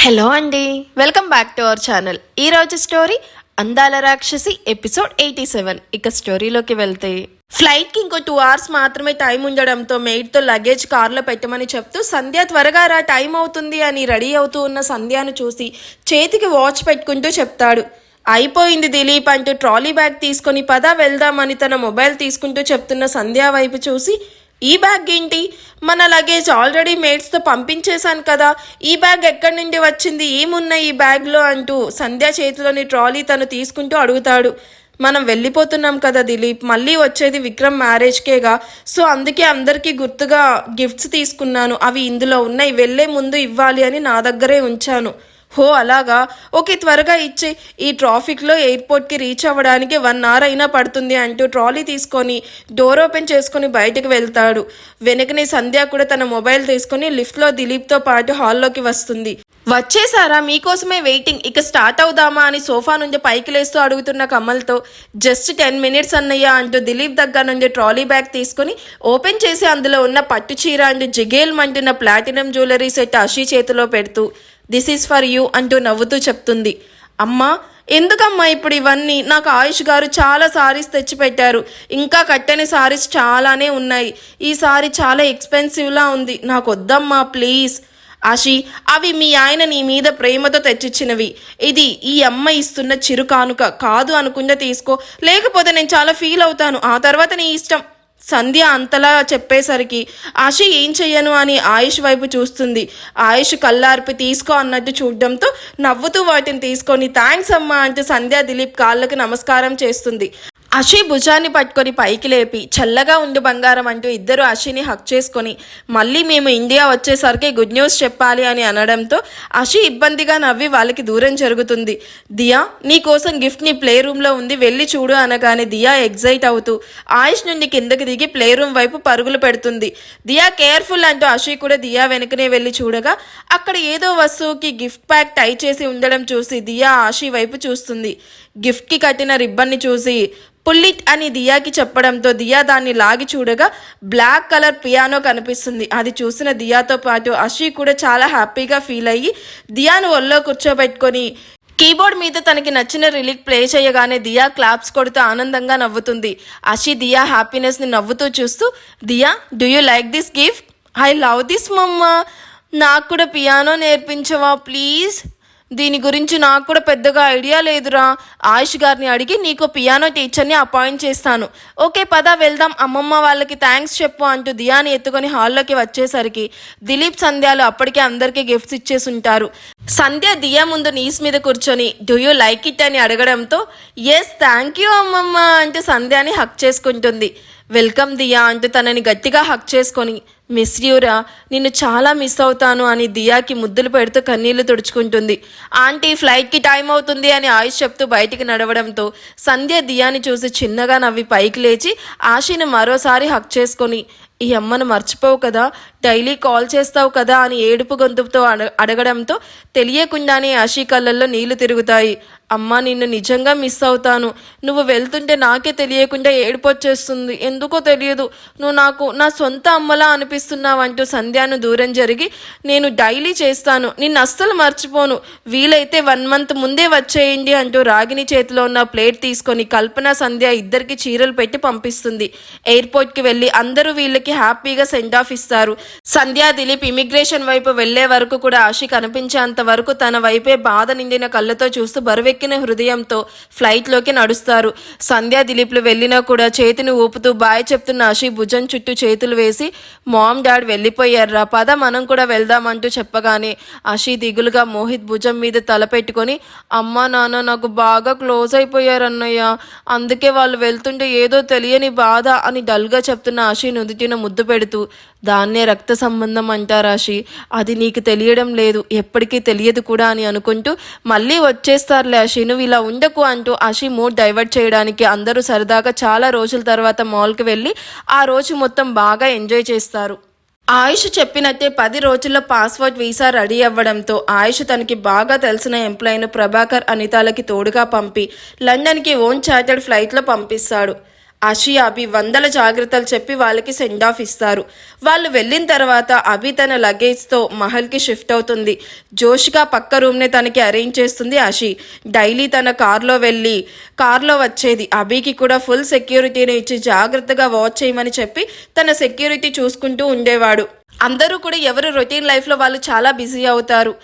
Hello అండి, welcome back to our channel. ఈరోజు story అందాల రాక్షసి ఎపిసోడ్ 87. ఇక స్టోరీలోకి వెళ్తే, ఫ్లైట్కి ఇంకో 2 hours మాత్రమే టైం ఉండడంతో మెయిడ్తో లగేజ్ కార్లో పెట్టమని చెప్తూ సంధ్య త్వరగా రా టైం అవుతుంది అని రెడీ అవుతూ ఉన్న సంధ్యను చూసి చేతికి వాచ్ పెట్టుకుంటూ చెప్తాడు. అయిపోయింది దిలీప్ అంటూ ట్రాలీ బ్యాగ్ తీసుకొని పద వెళ్దామని తన మొబైల్ తీసుకుంటూ చెప్తున్న సంధ్య వైపు చూసి, ఈ బ్యాగ్ ఏంటి? మన లగేజ్ ఆల్రెడీ మేట్స్తో పంపించేశాను కదా, ఈ బ్యాగ్ ఎక్కడి నుండి వచ్చింది, ఏమున్నాయి ఈ బ్యాగ్లో అంటూ సంధ్య చేతిలోని ట్రాలీ తను తీసుకుంటూ అడుగుతాడు. మనం వెళ్ళిపోతున్నాం కదా దిలీప్, మళ్ళీ వచ్చేది విక్రమ్ మ్యారేజ్కేగా, సో అందుకే అందరికీ గుర్తుగా గిఫ్ట్స్ తీసుకున్నాను, అవి ఇందులో ఉన్నాయి, వెళ్ళే ముందు ఇవ్వాలి అని నా దగ్గరే ఉంచాను. హో అలాగా, ఓకే త్వరగా ఇచ్చే, ఈ ట్రాఫిక్లో ఎయిర్పోర్ట్కి రీచ్ అవ్వడానికి 1 hour అయినా పడుతుంది అంటూ ట్రాలీ తీసుకొని డోర్ ఓపెన్ చేసుకొని బయటకు వెళ్తాడు. వెనకనే సంధ్య కూడా తన మొబైల్ తీసుకొని లిఫ్ట్లో దిలీప్తో పాటు హాల్లోకి వస్తుంది. వచ్చేసారా, మీకోసమే వెయిటింగ్, ఇక స్టార్ట్ అవుదామా అని సోఫా నుండి పైకి లేస్తూ అడుగుతున్న కమల్తో, జస్ట్ 10 minutes అన్నయ్య అంటూ దిలీప్ దగ్గర నుండి ట్రాలీ బ్యాగ్ తీసుకొని ఓపెన్ చేసి అందులో ఉన్న పట్టు చీర అంటూ జిగేల్ మంటున్న ప్లాటినం జ్యువెలరీ సెట్ అషి చేతిలో పెడుతూ, దిస్ ఈజ్ ఫర్ యూ అంటూ నవ్వుతూ చెప్తుంది. అమ్మా ఎందుకమ్మా ఇప్పుడు ఇవన్నీ, నాకు ఆయుష్ గారు చాలా సారీస్ తెచ్చిపెట్టారు, ఇంకా కట్టని సారీస్ చాలానే ఉన్నాయి, ఈ సారీ చాలా ఎక్స్పెన్సివ్లా ఉంది, నాకు వద్దమ్మా ప్లీజ్. ఆషి, అవి మీ ఆయన నీ మీద ప్రేమతో తెచ్చిచ్చినవి, ఇది ఈ అమ్మ ఇస్తున్న చిరు కానుక, కాదు అనుకుంటే తీసుకో, లేకపోతే నేను చాలా ఫీల్ అవుతాను, ఆ తర్వాత నీ ఇష్టం. సంధ్య అంతలా చెప్పేసరికి ఆషి ఏం చెయ్యను అని ఆయుష్ వైపు చూస్తుంది. ఆయుష్ కళ్ళార్పి తీసుకో అన్నట్టు చూడడంతో నవ్వుతూ వాటిని తీసుకొని థ్యాంక్స్ అమ్మా అంటూ సంధ్య దిలీప్ కాళ్ళకి నమస్కారం చేస్తుంది. అషి భుజాన్ని పట్టుకొని పైకి లేపి చల్లగా ఉండు బంగారం అంటూ ఇద్దరు అషిని హక్ చేసుకొని, మళ్ళీ మేము ఇండియా వచ్చేసరికి గుడ్ న్యూస్ చెప్పాలి అని అనడంతో అషి ఇబ్బందిగా నవ్వి వాళ్ళకి దూరం జరుగుతుంది. దియా నీకోసం గిఫ్ట్ నీ ప్లే రూమ్లో ఉంది, వెళ్ళి చూడు అనగానే దియా ఎగ్జైట్ అవుతూ ఆయుష్ నుండి కిందకి దిగి ప్లే రూమ్ వైపు పరుగులు పెడుతుంది. దియా కేర్ఫుల్ అంటూ అషి కూడా దియా వెనుకనే వెళ్ళి చూడగా అక్కడ ఏదో వస్తువుకి గిఫ్ట్ ప్యాక్ టై చేసి ఉండడం చూసి దియా ఆషి వైపు చూస్తుంది. గిఫ్ట్కి కట్టిన రిబ్బన్ని చూసి పుల్లిట్ అని దియాకి చెప్పడంతో దియా దాన్ని లాగి చూడగా బ్లాక్ కలర్ పియానో కనిపిస్తుంది. అది చూసిన దియాతో పాటు అషి కూడా చాలా హ్యాపీగా ఫీల్ అయ్యి దియాను ఒళ్ళో కూర్చోబెట్టుకొని కీబోర్డ్ మీద తనకి నచ్చిన రిలీక్ ప్లే చేయగానే దియా క్లాప్స్ కొడుతూ ఆనందంగా నవ్వుతుంది. అషి దియా హ్యాపీనెస్ని నవ్వుతూ చూస్తూ, Diya do you like this gift? I love this mamma, నాకు కూడా పియానో నేర్పించవా ప్లీజ్? దీని గురించి నాకు కూడా పెద్దగా ఐడియా లేదురా, ఆయుష్ గారిని అడిగి నీకు పియానో టీచర్ని అపాయింట్ చేస్తాను. ఓకే పద వెళ్దాం, అమ్మమ్మ వాళ్ళకి థ్యాంక్స్ చెప్పు అంటూ దియాని ఎత్తుకొని హాల్లోకి వచ్చేసరికి దిలీప్ సంధ్యాలు అప్పటికే అందరికీ గిఫ్ట్స్ ఇచ్చేసి ఉంటారు. సంధ్య దియా ముందు నీస్ మీద కూర్చొని డూ యూ లైక్ ఇట్ అని అడగడంతో ఎస్ థ్యాంక్ యూ అమ్మమ్మ అంటూ సంధ్యాని హక్ చేసుకుంటుంది. వెల్కమ్ దియా అంటూ తనని గట్టిగా హక్ చేసుకొని, మిస్ యూరా, నిన్ను చాలా మిస్ అవుతాను అని దియాకి ముద్దులు పెడుతూ కన్నీళ్లు తుడుచుకుంటుంది. ఆంటీ ఫ్లైట్కి టైం అవుతుంది అని ఆయుష్ చెప్తూ బయటికి నడవడంతో సంధ్య దియాని చూసి చిన్నగా నవ్వి పైకి లేచి ఆశని మరోసారి హక్ చేసుకొని, ఈ అమ్మను మర్చిపోవు కదా, డైలీ కాల్ చేస్తావు కదా అని ఏడుపు గొంతుతో అడగడంతో తెలియకుండానే ఆశీ కళ్ళల్లో నీళ్లు తిరుగుతాయి. అమ్మ నిన్ను నిజంగా మిస్ అవుతాను, నువ్వు వెళ్తుంటే నాకే తెలియకుండా ఏడుపు వచ్చేస్తుంది, ఎందుకో తెలియదు, నువ్వు నాకు నా సొంత అమ్మలా అనిపిస్తున్నావు అంటూ సంధ్యాను దూరం జరిగి, నేను డైలీ చేస్తాను, నిన్ను అస్సలు మర్చిపోను, వీలైతే 1 month ముందే వచ్చేయండి అంటూ రాగిని చేతిలో ఉన్న ప్లేట్ తీసుకొని కల్పన సంధ్య ఇద్దరికి చీరలు పెట్టి పంపిస్తుంది. ఎయిర్పోర్ట్కి వెళ్ళి అందరూ వీళ్ళకి హ్యాపీగా సెండ్ ఆఫ్ ఇస్తారు. సంధ్య దిలీప్ ఇమిగ్రేషన్ వైపు వెళ్లే వరకు కూడా ఆశి కనిపించేంత వరకు తన వైపే బాధ నిండిన కళ్ళతో చూస్తూ బరువెక్కిన హృదయంతో ఫ్లైట్లోకి నడుస్తారు. సంధ్య దిలీప్లు వెళ్ళినా కూడా చేతిని ఊపుతూ బాయ్ చెప్తున్న ఆశి భుజం చుట్టూ చేతులు వేసి, మామ్ డాడ్ వెళ్ళిపోయారా, పద మనం కూడా వెళ్దామంటూ చెప్పగానే ఆశి దిగులుగా మోహిత్ భుజం మీద తల పెట్టుకొని, అమ్మ నాన్న నాకు బాగా క్లోజ్ అయిపోయారన్నయ్య, అందుకే వాళ్ళు వెళ్తుంటే ఏదో తెలియని బాధ అని డల్గా చెప్తున్న ఆశి నుదుటిన ముద్దు పెడుతూ, దాన్నే రక్త సంబంధం అంటారాశి, అది నీకు తెలియడం లేదు, ఎప్పటికీ తెలియదు కూడా అని అనుకుంటూ మళ్ళీ వచ్చేస్తారులే ఆశి, నువ్వు ఇలా ఉండకు అంటూ ఆశి మూడ్ డైవర్ట్ చేయడానికి అందరూ సరదాగా చాలా రోజుల తర్వాత మాల్కి వెళ్ళి ఆ రోజు మొత్తం బాగా ఎంజాయ్ చేస్తారు. ఆయుష్ చెప్పినట్టే 10 రోజుల్లో పాస్పోర్ట్ వీసా రెడీ అవ్వడంతో ఆయుష్ తనకి బాగా తెలిసిన ఎంప్లాయీను ప్రభాకర్ అనితాలకి తోడుగా పంపి లండన్కి ఓన్ చార్టర్డ్ ఫ్లైట్లో పంపిస్తాడు. ఆషి అభి వందల జాగ్రత్తలు చెప్పి వాళ్ళకి సెండ్ ఆఫ్ ఇస్తారు. వాళ్ళు వెళ్ళిన తర్వాత అభి తన లగేజ్తో మహల్కి షిఫ్ట్ అవుతుంది. జోష్గా పక్క రూమ్ని తనకి అరేంజ్ చేస్తుంది ఆషి. డైలీ తన కార్లో వచ్చేది. అభికి కూడా ఫుల్ సెక్యూరిటీని ఇచ్చి జాగ్రత్తగా వాచ్ చేయమని చెప్పి తన సెక్యూరిటీ చూసుకుంటూ ఉండేవాడు. అందరూ కూడా ఎవరు రొటీన్ లైఫ్లో వాళ్ళు చాలా బిజీ అవుతారు.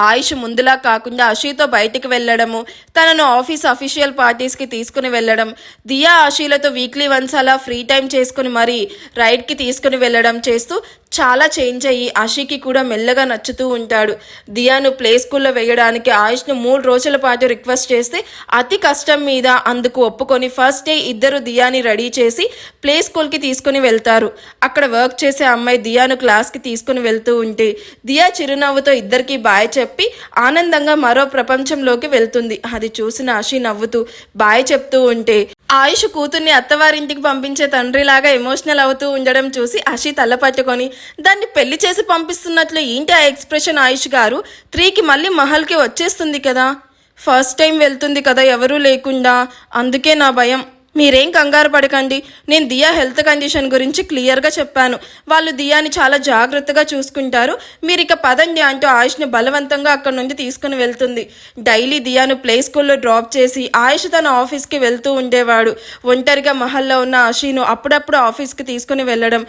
ఆయుష్ ముందులా కాకుండా ఆషితో బయటికి వెళ్ళడము, తనను ఆఫీస్ అఫీషియల్ పార్టీస్కి తీసుకుని వెళ్ళడం, దియా ఆషిలతో వీక్లీ వన్స్ అలా ఫ్రీ టైం చేసుకుని మరీ రైడ్కి తీసుకుని వెళ్ళడం చేస్తూ చాలా చేంజ్ అయ్యి ఆషికి కూడా మెల్లగా నచ్చుతూ ఉంటాడు. దియాను ప్లే స్కూల్లో వేయడానికి ఆయుష్ను 3 రోజుల పాటు రిక్వెస్ట్ చేస్తే అతి కష్టం మీద అందుకు ఒప్పుకొని ఫస్ట్ డే ఇద్దరు దియాని రెడీ చేసి ప్లే స్కూల్కి తీసుకుని వెళ్తారు. అక్కడ వర్క్ చేసే అమ్మాయి దియాను క్లాస్కి తీసుకుని వెళ్తూ ఉంటే దియా చిరునవ్వుతో ఇద్దరికి బాయ్ చెప్పి ఆనందంగా మరో ప్రపంచంలోకి వెళ్తుంది. అది చూసిన ఆషి నవ్వుతూ బాయ్ చెప్తూ ఉంటే ఆయుష్ కూతుర్ని అత్తవారింటికి పంపించే తండ్రిలాగా ఎమోషనల్ అవుతూ ఉండడం చూసి ఆషి తల పట్టుకొని దాన్ని పెళ్లి చేసి పంపిస్తున్నట్లు ఏంటి ఆ ఎక్స్ప్రెషన్ ఆయుష్ గారు, 3కి మళ్ళీ మహల్కి వచ్చేస్తుంది కదా, ఫస్ట్ టైం వెళ్తుంది కదా ఎవరూ లేకుండా, అందుకే నా భయం. మీరేం కంగారు పడకండి, నేను దియా హెల్త్ కండిషన్ గురించి క్లియర్గా చెప్పాను. వాళ్ళు దియాని చాలా జాగ్రత్తగా చూసుకుంటారు, మీరు ఇక పదండి అంటూ ఆయుష్ని బలవంతంగా అక్కడి నుండి తీసుకుని వెళ్తుంది. డైలీ దియాను ప్లే స్కూల్లో డ్రాప్ చేసి ఆయుష్ తన ఆఫీస్కి వెళ్తూ ఉండేవాడు. ఒంటరిగా మహల్లో ఉన్న ఆషిను అప్పుడప్పుడు ఆఫీస్కి తీసుకుని వెళ్ళడం,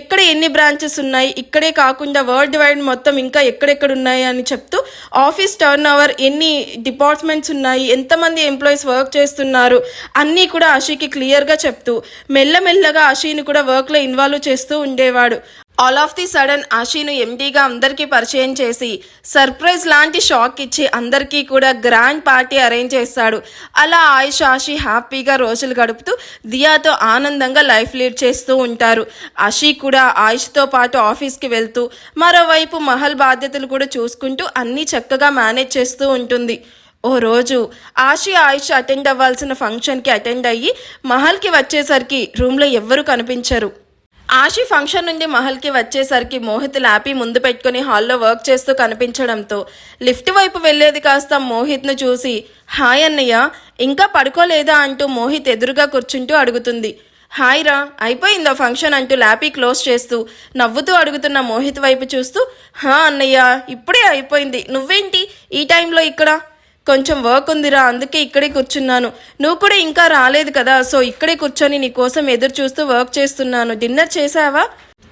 ఎక్కడ ఎన్ని బ్రాంచెస్ ఉన్నాయి, ఇక్కడే కాకుండా వరల్డ్ వైడ్ మొత్తం ఇంకా ఎక్కడెక్కడ ఉన్నాయి అని చెప్తూ ఆఫీస్ టర్న్ ఓవర్, ఎన్ని డిపార్ట్మెంట్స్ ఉన్నాయి, ఎంతమంది ఎంప్లాయీస్ వర్క్ చేస్తున్నారు అన్నీ కూడా ఆషికి క్లియర్గా చెప్తూ మెల్లమెల్లగా ఆషిని కూడా వర్క్లో ఇన్వాల్వ్ చేస్తూ ఉండేవాడు. ఆల్ ఆఫ్ ది సడన్ ఆషిను ఎండీగా అందరికీ పరిచయం చేసి సర్ప్రైజ్ లాంటి షాక్ ఇచ్చి అందరికీ కూడా గ్రాండ్ పార్టీ అరేంజ్ చేస్తాడు. అలా ఆయుష్ ఆషి హ్యాపీగా రోజులు గడుపుతూ దియాతో ఆనందంగా లైఫ్ లీడ్ చేస్తూ ఉంటారు. ఆషి కూడా ఆయుష్తో పాటు ఆఫీస్కి వెళ్తూ మరోవైపు మహల్ బాధ్యతలు కూడా చూసుకుంటూ అన్నీ చక్కగా మేనేజ్ చేస్తూ ఉంటుంది. ఓ రోజు ఆషి ఆయుష్ అటెండ్ అవ్వాల్సిన ఫంక్షన్కి అటెండ్ అయ్యి మహల్కి వచ్చేసరికి రూమ్లో ఎవ్వరూ కనిపించరు. ఆషి ఫంక్షన్ నుండి మహల్కి వచ్చేసరికి మోహిత్ ల్యాపీ ముందు పెట్టుకుని హాల్లో వర్క్ చేస్తూ కనిపించడంతో లిఫ్ట్ వైపు వెళ్ళేది కాస్త మోహిత్ను చూసి హాయ్ అన్నయ్య ఇంకా పడుకోలేదా అంటూ మోహిత్ ఎదురుగా కూర్చుంటూ అడుగుతుంది. హాయ్ రా, అయిపోయిందా ఫంక్షన్ అంటూ ల్యాపీ క్లోజ్ చేస్తూ నవ్వుతూ అడుగుతున్న మోహిత్ వైపు చూస్తూ హా అన్నయ్య ఇప్పుడే అయిపోయింది, నువ్వేంటి ఈ టైంలో ఇక్కడ, కొంచెం వర్క్ ఉందిరా అందుకే ఇక్కడే కూర్చున్నాను, నువ్వు కూడా ఇంకా రాలేదు కదా సో ఇక్కడే కూర్చొని నీ కోసం ఎదురు చూస్తూ వర్క్ చేస్తున్నాను, డిన్నర్ చేసావా?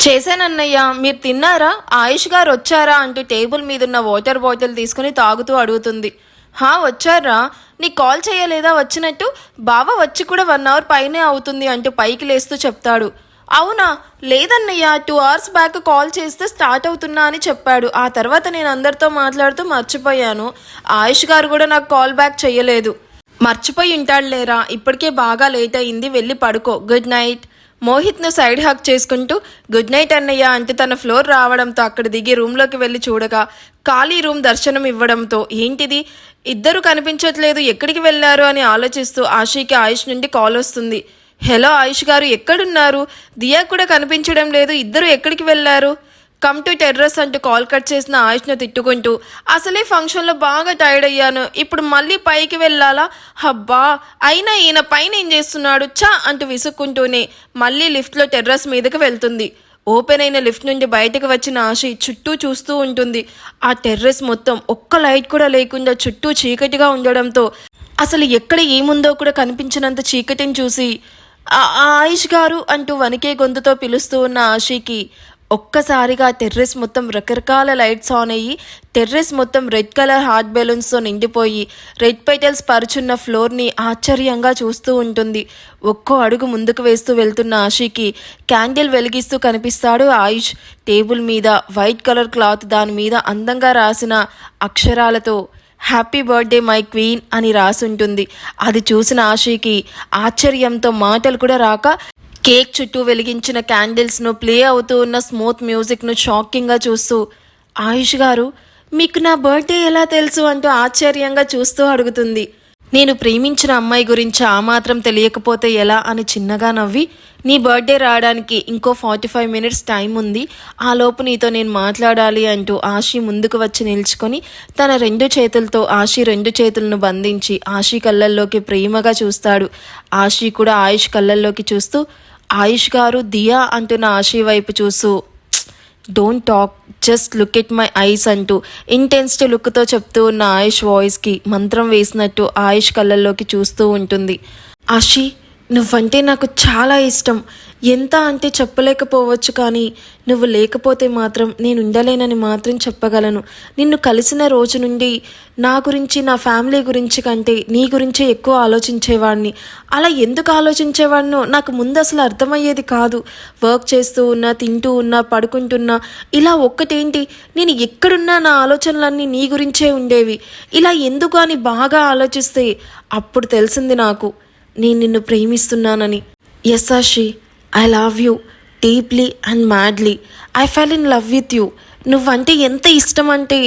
చేశానన్నయ్య, మీరు తిన్నారా, ఆయుష్ గారు వచ్చారా అంటూ టేబుల్ మీదున్న వాటర్ బాటిల్ తీసుకుని తాగుతూ అడుగుతుంది. హా వచ్చారా, నీ కాల్ చేయలేదా వచ్చినట్టు, బావ వచ్చి కూడా 1 అవర్ పైనే అవుతుంది అంటూ పైకి లేస్తూ చెప్తాడు. అవునా, లేదన్నయ్య 2 అవర్స్ బ్యాక్ కాల్ చేస్తే స్టార్ట్ అవుతున్నా అని చెప్పాడు, ఆ తర్వాత నేను అందరితో మాట్లాడుతూ మర్చిపోయాను, ఆయుష్ గారు కూడా నాకు కాల్ బ్యాక్ చేయలేదు. మర్చిపోయి ఉంటాడు లేరా, ఇప్పటికే బాగా లేట్ అయింది, వెళ్ళి పడుకో, గుడ్ నైట్. మోహిత్ను సైడ్ హక్ చేసుకుంటూ గుడ్ నైట్ అన్నయ్య అంటూ తన ఫ్లోర్ రావడంతో అక్కడ దిగి రూమ్లోకి వెళ్ళి చూడగా ఖాళీ రూమ్ దర్శనం ఇవ్వడంతో ఏంటిది ఇద్దరు కనిపించట్లేదు, ఎక్కడికి వెళ్ళారు అని ఆలోచిస్తూ ఆషికి ఆయుష్ నుండి కాల్ వస్తుంది. హలో ఆయుష్ గారు ఎక్కడున్నారు, దియా కూడా కనిపించడం లేదు, ఇద్దరు ఎక్కడికి వెళ్ళారు, కమ్ టు టెర్రస్ అంటూ కాల్ కట్ చేసిన ఆయుష్ను తిట్టుకుంటూ అసలే ఫంక్షన్లో బాగా టైర్డ్ అయ్యాను, ఇప్పుడు మళ్ళీ పైకి వెళ్ళాలా, హబ్బా అయినా ఈయన పైన ఏం చేస్తున్నాడు చా అంటూ విసుక్కుంటూనే మళ్ళీ లిఫ్ట్లో టెర్రస్ మీదకి వెళ్తుంది. ఓపెన్ అయిన లిఫ్ట్ నుండి బయటకు వచ్చిన ఆషి చుట్టూ చూస్తూ ఉంటుంది. ఆ టెర్రస్ మొత్తం ఒక్క లైట్ కూడా లేకుండా చుట్టూ చీకటిగా ఉండడంతో అసలు ఎక్కడ ఏముందో కూడా కనిపించినంత చీకటిని చూసి ఆయుష్ గారు అంటూ వణికే గొంతుతో పిలుస్తూ ఉన్న ఆషికి ఒక్కసారిగా టెర్రస్ మొత్తం రకరకాల లైట్స్ ఆన్ అయ్యి టెర్రస్ మొత్తం రెడ్ కలర్ హార్ట్ బెలూన్స్తో నిండిపోయి రెడ్ పెటల్స్ పరుచున్న ఫ్లోర్ని ఆశ్చర్యంగా చూస్తూ ఉంటుంది. ఒక్కో అడుగు ముందుకు వేస్తూ వెళ్తున్న ఆషికి క్యాండిల్ వెలిగిస్తూ కనిపిస్తాడు ఆయుష్. టేబుల్ మీద వైట్ కలర్ క్లాత్, దాని మీద అందంగా రాసిన అక్షరాలతో హ్యాపీ బర్త్డే మై క్వీన్ అని రాసుంటుంది. అది చూసిన ఆషికి ఆశ్చర్యంతో మాటలు కూడా రాక కేక్ చుట్టూ వెలిగించిన క్యాండిల్స్ను, ప్లే అవుతూ ఉన్న స్మూత్ మ్యూజిక్ను షాకింగ్గా చూస్తూ ఆయుష్ గారు మీకు నా బర్త్డే ఎలా తెలుసు అంటూ ఆశ్చర్యంగా చూస్తూ అడుగుతుంది. నేను ప్రేమించిన అమ్మాయి గురించి ఆ మాత్రం తెలియకపోతే ఎలా అని చిన్నగా నవ్వి, నీ బర్త్డే రావడానికి ఇంకో 45 మినిట్స్ టైం ఉంది, ఆ లోపు నీతో నేను మాట్లాడాలి అంటూ ఆషి ముందుకు వచ్చి నిల్చుకొని తన 2 చేతులతో ఆషి 2 చేతులను బంధించి ఆషి కళ్ళల్లోకి ప్రేమగా చూస్తాడు. ఆషి కూడా ఆయుష్ కళ్ళల్లోకి చూస్తూ, ఆయుష్ గారు దియా అంటున్న ఆషి వైపు చూస్తూ, don't talk, just look at my eyes అంటూ ఇంటెన్స్డ్ లుక్తో చెప్తూ ఉన్న ఆయుష్ వాయిస్కి మంత్రం వేసినట్టు ఆయుష్ కళ్ళల్లోకి చూస్తూ ఉంటుంది. ఆషి, నువ్వంటే నాకు చాలా ఇష్టం. ఎంత అంటే చెప్పలేకపోవచ్చు, కానీ నువ్వు లేకపోతే మాత్రం నేను ఉండలేనని మాత్రం చెప్పగలను. నిన్ను కలిసిన రోజు నుండి నా గురించి, నా ఫ్యామిలీ గురించి కంటే నీ గురించే ఎక్కువ ఆలోచించేవాడిని. అలా ఎందుకు ఆలోచించేవాడినో నాకు ముందు అసలు అర్థమయ్యేది కాదు. వర్క్ చేస్తూ ఉన్నా, తింటూ ఉన్నా, పడుకుంటున్నా, ఇలా ఒక్కటేంటి, నేను ఎక్కడున్నా నా ఆలోచనలన్నీ నీ గురించే ఉండేవి. ఇలా ఎందుకు అని బాగా ఆలోచిస్తే అప్పుడు తెలిసింది నాకు, నేను నిన్ను ప్రేమిస్తున్నానని. Yes Ashi, I love you deeply and madly. I fell in love with you. నువ్వంటే ఎంత ఇష్టం అంటే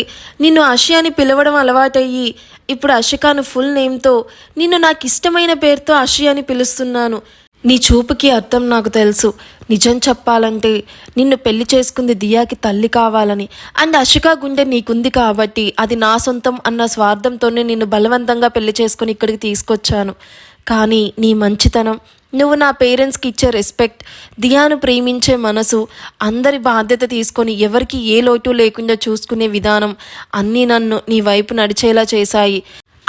నిన్ను అషి అని పిలవడం అలవాటయ్యి ఇప్పుడు అషికాను ఫుల్ నేమ్తో, నిన్ను నాకు ఇష్టమైన పేరుతో అషి అని పిలుస్తున్నాను. నీ చూపుకి అర్థం నాకు తెలుసు. నిజం చెప్పాలంటే నిన్ను పెళ్లి చేసుకుంది దియాకి తల్లి కావాలని, అండ్ అషికా గుండె నీకుంది కాబట్టి అది నా సొంతం అన్న స్వార్థంతోనే నిన్ను బలవంతంగా పెళ్లి చేసుకుని ఇక్కడికి తీసుకొచ్చాను. కానీ నీ మంచితనం, నువ్వు నా పేరెంట్స్కి ఇచ్చే రెస్పెక్ట్, దియాను ప్రేమించే మనసు, అందరి బాధ్యత తీసుకొని ఎవరికి ఏ లోటు లేకుండా చూసుకునే విధానం అన్నీ నన్ను నీ వైపు నడిచేలా చేశాయి.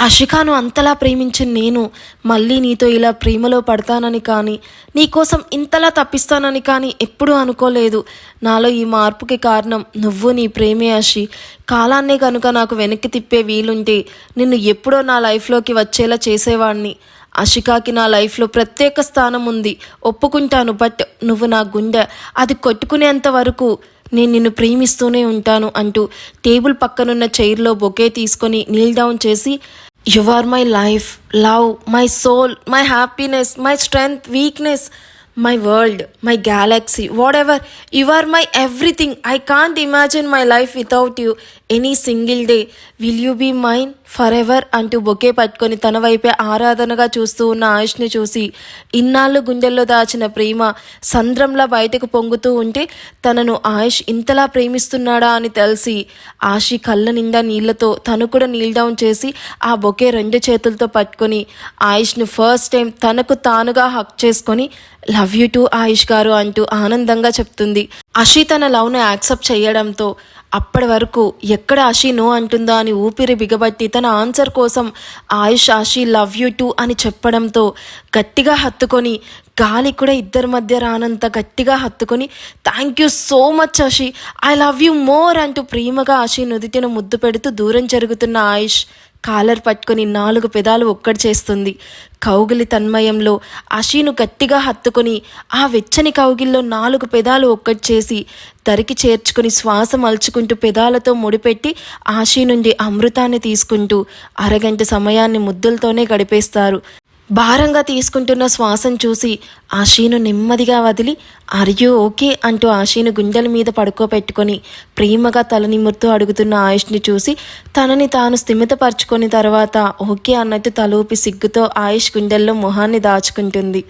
అషికాను అంతలా ప్రేమించిన నేను మళ్ళీ నీతో ఇలా ప్రేమలో పడతానని కానీ, నీకోసం ఇంతలా తప్పిస్తానని కానీ ఎప్పుడూ అనుకోలేదు. నాలో ఈ మార్పుకి కారణం నువ్వు, నీ ప్రేమే అషి. కాలాన్నే కనుక నాకు వెనక్కి తిప్పే వీలుంటే నిన్ను ఎప్పుడో నా లైఫ్లోకి వచ్చేలా చేసేవాడిని. అషికాకి నా లైఫ్లో ప్రత్యేక స్థానం ఉంది, ఒప్పుకుంటాను. బట్ నువ్వు నా గుండె, అది కొట్టుకునేంత వరకు నేను నిన్ను ప్రేమిస్తూనే ఉంటాను అంటూ టేబుల్ పక్కనున్న చైర్లో బొకే తీసుకొని నీల్ డౌన్ చేసి, you are my life, love, my soul, my happiness, my strength, weakness, my world, my galaxy, whatever. You are my everything. I can't imagine my life without you. Any single day. Will you be mine forever? అంటూ bouquet పట్టుకొని తన వైపే ఆరాధనగా చూస్తూ ఉన్న ఆయుష్ని చూసి, ఇన్నాళ్ళు గుండెల్లో దాచిన ప్రేమ సంద్రంలా బయటకు పొంగుతూ ఉంటే తనను ఆయుష్ ఇంతలా ప్రేమిస్తున్నాడా అని తెలిసి ఆషి కళ్ళ నిండా నీళ్లతో తను కూడా నీల్ డౌన్ చేసి ఆ బొకే 2 చేతులతో పట్టుకొని ఆయుష్ను ఫస్ట్ టైం తనకు తానుగా హక్ చేసుకొని, లవ్ యూ టు ఆయుష్ గారు అంటూ ఆనందంగా చెప్తుంది. అషి తన లవ్ను యాక్సెప్ట్ చేయడంతో అప్పటి వరకు ఎక్కడ అషి నో అంటుందా అని ఊపిరి బిగబట్టి తన ఆన్సర్ కోసం ఆయుష్ అషి లవ్ యూ టు అని చెప్పడంతో గట్టిగా హత్తుకొని, గాలి కూడా ఇద్దరి మధ్య రానంత గట్టిగా హత్తుకొని, thank you so much Ashi, I love you more అంటూ ప్రేమగా అషి నుదిటిన ముద్దు పెడుతూ దూరం జరుగుతున్న ఆయుష్ కాలర్ పట్టుకొని 4 పెదాలు ఒక్కటి చేస్తుంది. కౌగిలి తన్మయంలో అషీను గట్టిగా హత్తుకొని ఆ వెచ్చని కౌగిల్లో 4 పెదాలు ఒక్కటి చేసి దరికి చేర్చుకుని శ్వాస మలుచుకుంటూ పెదాలతో ముడిపెట్టి ఆషీ నుండి అమృతాన్ని తీసుకుంటూ అరగంట సమయాన్ని ముద్దులతోనే గడిపేస్తారు. భారంగా తీసుకుంటున్న శ్వాసను చూసి ఆషీను నెమ్మదిగా వదిలి, ఆర్ యూ ఓకే అంటూ ఆషీను గుండెల మీద పడుకోబెట్టుకొని ప్రేమగా తల నిమురుతూ అడుగుతున్న ఆయుష్ని చూసి తనని తాను స్థిమితపరచుకొని తర్వాత ఓకే అన్నట్టు తలూపి సిగ్గుతో ఆయుష్ గుండెల్లో మొహాన్ని దాచుకుంటుంది.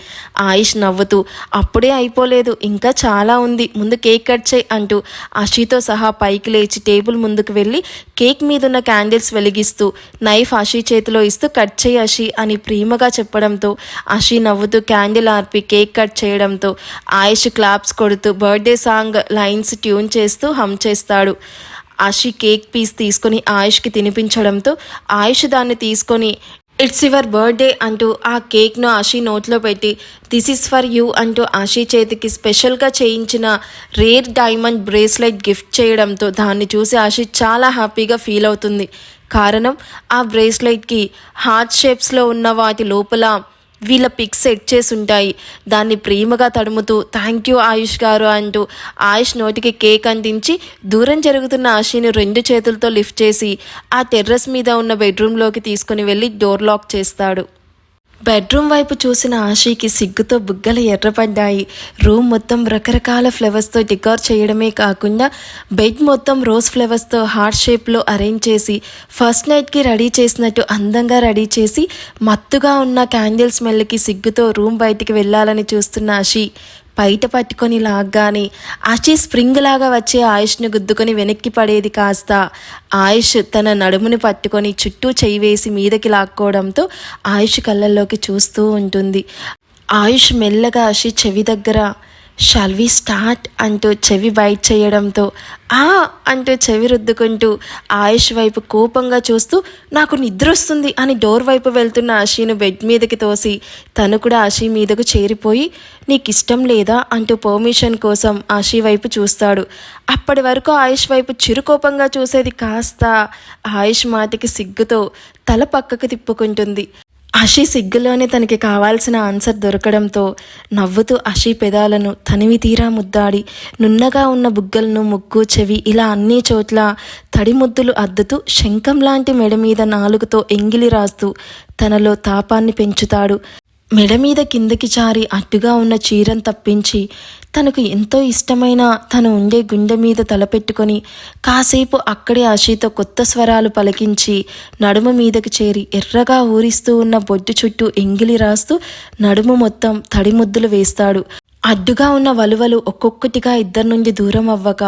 ఆయుష్ నవ్వుతూ, అప్పుడే అయిపోలేదు, ఇంకా చాలా ఉంది, ముందు కేక్ కట్ చేయి అంటూ ఆషీతో సహా పైకి లేచి టేబుల్ ముందుకు వెళ్ళి కేక్ మీదున్న క్యాండిల్స్ వెలిగిస్తూ నైఫ్ ఆషీ చేతిలో ఇస్తూ కట్ చేయి ఆషీ అని ప్రేమగా చెప్పడంతో ఆషీ నవ్వుతూ క్యాండిల్ ఆర్పి కేక్ కట్ చేయడంతో ఆయుష్ క్లాప్స్ కొడుతూ బర్త్డే సాంగ్ లైన్స్ ట్యూన్ చేస్తూ హమ్ చేస్తాడు. ఆషి కేక్ పీస్ తీసుకొని ఆయుష్కి తినిపించడంతో ఆయుష్ దాన్ని తీసుకొని ఇట్స్ యువర్ బర్త్డే అంటూ ఆ కేక్ను ఆషి నోట్లో పెట్టి దిస్ ఈస్ ఫర్ యూ అంటూ ఆషి చేతికి స్పెషల్గా చేయించిన రేర్ డైమండ్ బ్రేస్లెట్ గిఫ్ట్ చేయడంతో దాన్ని చూసి ఆషి చాలా హ్యాపీగా ఫీల్ అవుతుంది. కారణం, ఆ బ్రేస్లెట్కి హార్ట్ షేప్స్లో ఉన్న వాటి లోపల వీళ్ళ పిక్స్ సెట్ చేసి ఉంటాయి. దాన్ని ప్రేమగా తడుముతూ థ్యాంక్ యూ ఆయుష్ గారు అంటూ ఆయుష్ నోటికి కేక్ అందించి దూరం జరుగుతున్న ఆషిని 2 చేతులతో లిఫ్ట్ చేసి ఆ టెర్రస్ మీద ఉన్న బెడ్రూమ్లోకి తీసుకుని వెళ్ళి డోర్ లాక్ చేస్తాడు. బెడ్రూమ్ వైపు చూసిన ఆశీకి సిగ్గుతో బుగ్గలు ఎర్రపడ్డాయి. రూమ్ మొత్తం రకరకాల ఫ్లవర్స్తో డెకార్ చేయడమే కాకుండా బెడ్ మొత్తం రోజ్ ఫ్లవర్స్తో హార్ట్ షేప్లో అరేంజ్ చేసి ఫస్ట్ నైట్కి రెడీ చేసినట్టు అందంగా రెడీ చేసి మత్తుగా ఉన్న క్యాండిల్ స్మెల్కి సిగ్గుతో రూమ్ బయటికి వెళ్ళాలని చూస్తున్న ఆశీ బయట పట్టుకొని లాగ్గానే ఆశీ స్ప్రింగ్ లాగా వచ్చే ఆయుష్ను గుద్దుకొని వెనక్కి పడేది కాస్త ఆయుష్ తన నడుముని పట్టుకొని చుట్టూ చెయ్యి వేసి మీదకి లాక్కోవడంతో ఆయుష్ కళ్ళల్లోకి చూస్తూ ఉంటుంది. ఆయుష్ మెల్లగా ఆశీ చెవి దగ్గర షాల్ వి స్టార్ట్ అంటూ చెవి బైట్ చేయడంతో ఆ అంటూ చెవి రుద్దుకుంటూ ఆయుష్ వైపు కోపంగా చూస్తూ నాకు నిద్ర వస్తుంది అని డోర్ వైపు వెళ్తున్న ఆశీను బెడ్ మీదకి తోసి తను కూడా ఆశీ మీదకు చేరిపోయి నీకు ఇష్టం లేదా అంటూ పర్మిషన్ కోసం ఆశీ వైపు చూస్తాడు. అప్పటి వరకు ఆయుష్ వైపు చిరుకోపంగా చూసేది కాస్త ఆయుష్ మాటకి సిగ్గుతో తల పక్కకు తిప్పుకుంటుంది. ఆశీ సిగ్గులోనే తనకి కావాల్సిన ఆన్సర్ దొరకడంతో నవ్వుతూ ఆశీ పెదాలను తనివి తీరా ముద్దాడి నున్నగా ఉన్న బుగ్గలను ముక్కు చెవి ఇలా అన్ని చోట్ల తడి ముద్దులు అద్దుతూ శంఖం లాంటి మెడ మీద నాలుగుతో ఎంగిలి రాస్తూ తనలో తాపాన్ని పెంచుతాడు. మెడ మీద కిందకి జారి అడ్డుగా ఉన్న చీరను తప్పించి తనకు ఎంతో ఇష్టమైన తను ఉండే గుండె మీద తలపెట్టుకొని కాసేపు అక్కడే ఆశీతో కొత్త స్వరాలు పలికించి నడుము మీదకి చేరి ఎర్రగా ఊరిస్తూ ఉన్న బొడ్డు చుట్టూ ఎంగిలి రాస్తూ నడుము మొత్తం తడి ముద్దులు వేస్తాడు. అడ్డుగా ఉన్న వలువలు ఒక్కొక్కటిగా ఇద్దరి నుండి దూరం అవ్వక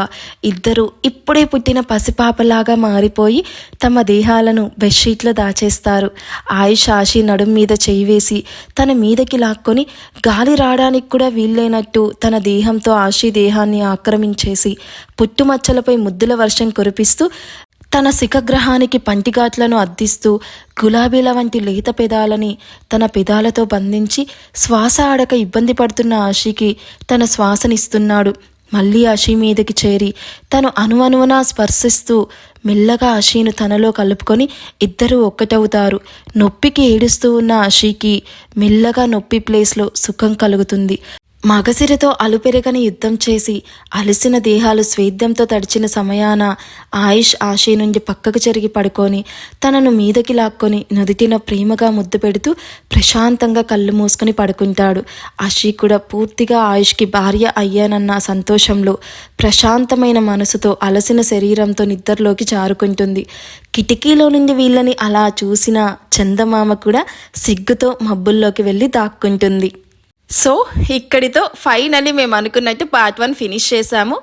ఇద్దరు ఇప్పుడే పుట్టిన పసిపాపలాగా మారిపోయి తమ దేహాలను బెడ్షీట్లో దాచేస్తారు. ఆయుష్ ఆశీ నడుం మీద చేయి వేసి తన మీదకి లాక్కొని గాలి రావడానికి కూడా వీల్లేనట్టు తన దేహంతో ఆశీ దేహాన్ని ఆక్రమించేసి పుట్టుమచ్చలపై ముద్దుల వర్షం కురిపిస్తూ తన శిఖగ్రహానికి పంటిఘాట్లను అద్దిస్తూ గులాబీల వంటి లేత పెదాలని తన పెదాలతో బంధించి శ్వాస ఆడక ఇబ్బంది పడుతున్న ఆశీకి తన శ్వాసనిస్తున్నాడు. మళ్ళీ ఆశీ మీదకి చేరి తను అణువణువునా స్పర్శిస్తూ మెల్లగా ఆశీను తనలో కలుపుకొని ఇద్దరూ ఒక్కటవుతారు. నొప్పికి ఏడుస్తూ ఉన్న ఆశీకి మెల్లగా నొప్పి ప్లేస్లో సుఖం కలుగుతుంది. మగసిరితో అలుపెరగని యుద్ధం చేసి అలసిన దేహాలు స్వేద్యంతో తడిచిన సమయాన ఆయుష్ ఆశీ నుండి పక్కకు జరిగి పడుకొని తనను మీదకి లాక్కొని నుదిటిన ప్రేమగా ముద్దు పెడుతూ ప్రశాంతంగా కళ్ళు మూసుకొని పడుకుంటాడు. ఆశీ కూడా పూర్తిగా ఆయుష్కి భార్య అయ్యానన్న సంతోషంలో ప్రశాంతమైన మనసుతో అలసిన శరీరంతో నిద్రలోకి జారుకుంటుంది. కిటికీలో నుండి వీళ్ళని అలా చూసిన చందమామ కూడా సిగ్గుతో మబ్బుల్లోకి వెళ్ళి దాక్కుంటుంది. సో ఇక్కడితో ఫైనల్లీ మేము అనుకున్నట్టు పార్ట్ 1 ఫినిష్ చేశాము.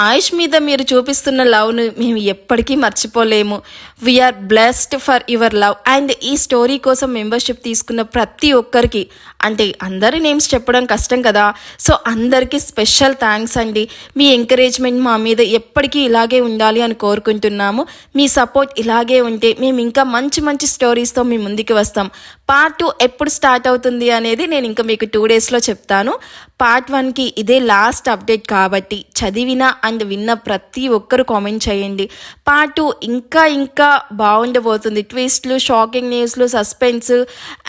ఆయుష్ మీద మీరు చూపిస్తున్న లవ్ను మేము ఎప్పటికీ మర్చిపోలేము. We are blessed for your love. And ఈ స్టోరీ కోసం మెంబర్షిప్ తీసుకున్న ప్రతి ఒక్కరికి, అంటే అందరి నేమ్స్ చెప్పడం కష్టం కదా, సో అందరికీ స్పెషల్ థ్యాంక్స్ అండి. మీ ఎంకరేజ్మెంట్ మా మీద ఎప్పటికీ ఇలాగే ఉండాలి అని కోరుకుంటున్నాము. మీ సపోర్ట్ ఇలాగే ఉంటే మేము ఇంకా మంచి మంచి స్టోరీస్తో మీ ముందుకు వస్తాం. పార్ట్ 2 ఎప్పుడు స్టార్ట్ అవుతుంది అనేది నేను ఇంకా మీకు 2 డేస్లో చెప్తాను. పార్ట్ 1కి ఇదే లాస్ట్ అప్డేట్ కాబట్టి చదివిన అండ్ విన్న ప్రతి ఒక్కరు కామెంట్ చేయండి. పార్ట్ 2 ఇంకా ఇంకా బాగుండబోతుంది. ట్విస్ట్లు, షాకింగ్ న్యూస్లు, సస్పెన్స్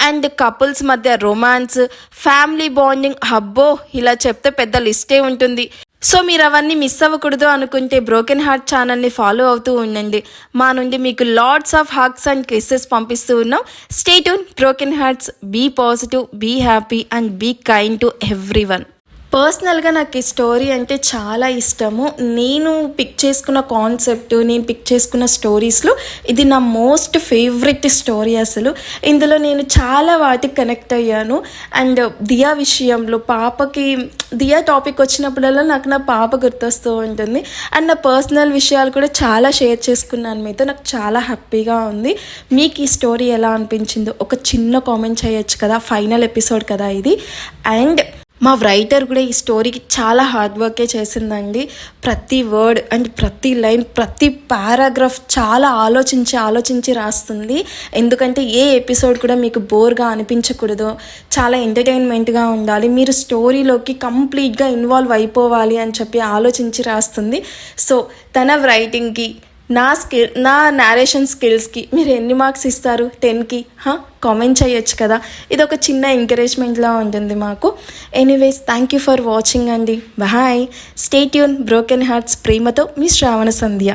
అండ్ కపుల్స్ మధ్య రొమాన్స్, ఫ్యామిలీ బాండింగ్, హబ్బో ఇలా చెప్తే పెద్ద లిస్టే ఉంటుంది. సో మీరు అవన్నీ మిస్ అవ్వకూడదు అనుకుంటే బ్రోకెన్ హార్ట్ ఛానల్ని ఫాలో అవుతూ ఉండండి. మా నుండి మీకు lots of hugs and kisses పంపిస్తూ ఉన్నాం. Stay tune. Broken hearts. Be positive, be happy and be kind to everyone. పర్సనల్గా నాకు ఈ స్టోరీ అంటే చాలా ఇష్టము. నేను పిక్ చేసుకున్న కాన్సెప్ట్, నేను పిక్ చేసుకున్న స్టోరీస్లో ఇది నా మోస్ట్ ఫేవరెట్ స్టోరీ. అసలు ఇందులో నేను చాలా వాటికి కనెక్ట్ అయ్యాను. అండ్ దియా విషయంలో పాపకి దియా టాపిక్ వచ్చినప్పుడల్లా నాకు నా పాప గుర్తొస్తూ ఉంటుంది. అండ్ నా పర్సనల్ విషయాలు కూడా చాలా షేర్ చేసుకున్నాను మీతో. నాకు చాలా హ్యాపీగా ఉంది. మీకు ఈ స్టోరీ ఎలా అనిపించిందో ఒక చిన్న కామెంట్ చేయొచ్చు కదా, ఫైనల్ ఎపిసోడ్ కదా ఇది. అండ్ మా రైటర్ కూడా ఈ స్టోరీకి చాలా హార్డ్ వర్కే చేసిందండి. ప్రతి వర్డ్ అండ్ ప్రతి లైన్, ప్రతి పారాగ్రాఫ్ చాలా ఆలోచించి రాస్తుంది. ఎందుకంటే ఏ ఎపిసోడ్ కూడా మీకు బోర్గా అనిపించకూడదు, చాలా ఎంటర్టైన్మెంట్గా ఉండాలి, మీరు స్టోరీలోకి కంప్లీట్గా ఇన్వాల్వ్ అయిపోవాలి అని చెప్పి ఆలోచించి రాస్తుంది. సో తన రైటింగ్కి, నా నేరేషన్ స్కిల్స్కి మీరు ఎన్ని మార్క్స్ ఇస్తారు 10కి? కామెంట్ చేయొచ్చు కదా. ఇది ఒక చిన్న ఎంకరేజ్మెంట్లా ఉంటుంది మాకు. Anyways, thank you for watching అండి. Bye. Stay tune. Broken hearts. ప్రేమతో మీ శ్రావణ సంధ్య.